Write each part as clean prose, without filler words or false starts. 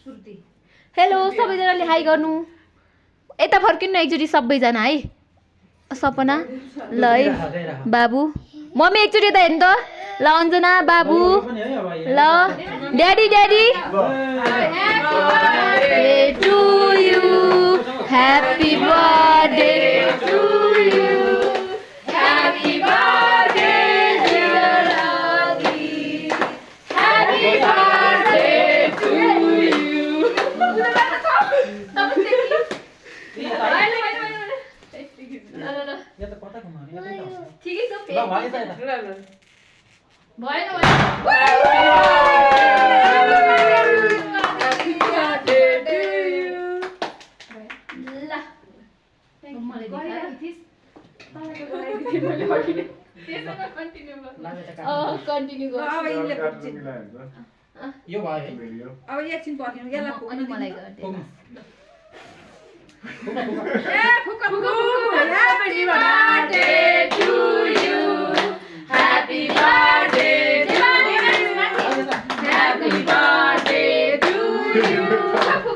Hello सबैजनाले high गर्नु यता फर्किनु न एकचोटि सबैजना है सपना ल है बाबु मम्मी एकचोटि यता हेर्नु त ल अञ्जना बाबु ल daddy daddy to you happy birthday to you happy birthday dear अगी ह्याप्पी बर्थडे टु यु ठिकै छ भएन कन्टिन्यू यो भयो है अब एकछिन पर्खिनु यसलाई अनि मलाई गर्दै Happy birthday to you. Happy birthday to you. Happy birthday to you. Happy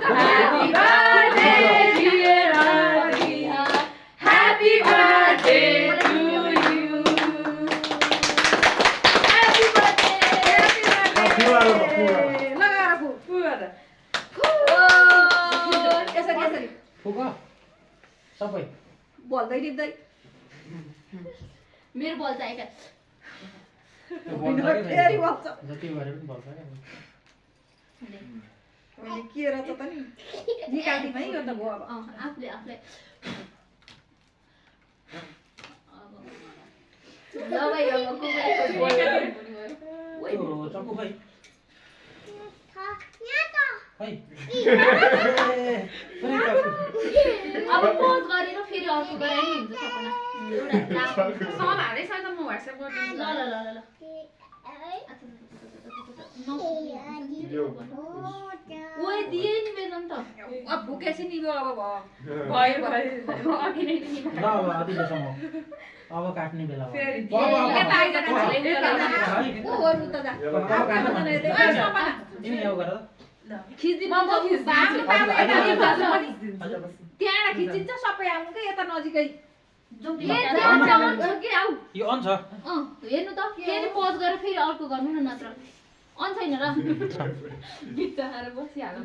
birthday dear Adi. Happy birthday to you. Happy birthday. Happy birthday. लगाएर फुगा यसरी फुक सबै बोल्दै दिँदै मेरो बल चाहिएको फेरि बोल्छ जति गरे पनि बोल्छ मैले के रहेछ त नि निकाल्दिम है यो त भयो अब आफूले ल भाइ अब चक्कु खै अब पोज गरेर फेरि अर्को गरे नि हुन्छ सपना म व्हाट्सएप गर्दिन्छु ल ल ल ल ओए दिए नि मेरो त अब भुकेसी नि अब भयो भयो अघि नै नि ल अब अतिसम्म अब काट्ने बेला भयो ओ गर्नु त जा तिमी यो गर खिच्दिन त्यहाँ खिचिन्छ सबै आउनु के यता नजिकै यो अन छ हेर्नु त फेरि पोज गरेर फेरि अर्को गर्नु न नत्र अन छैन र बिचारा बसिहाल्नु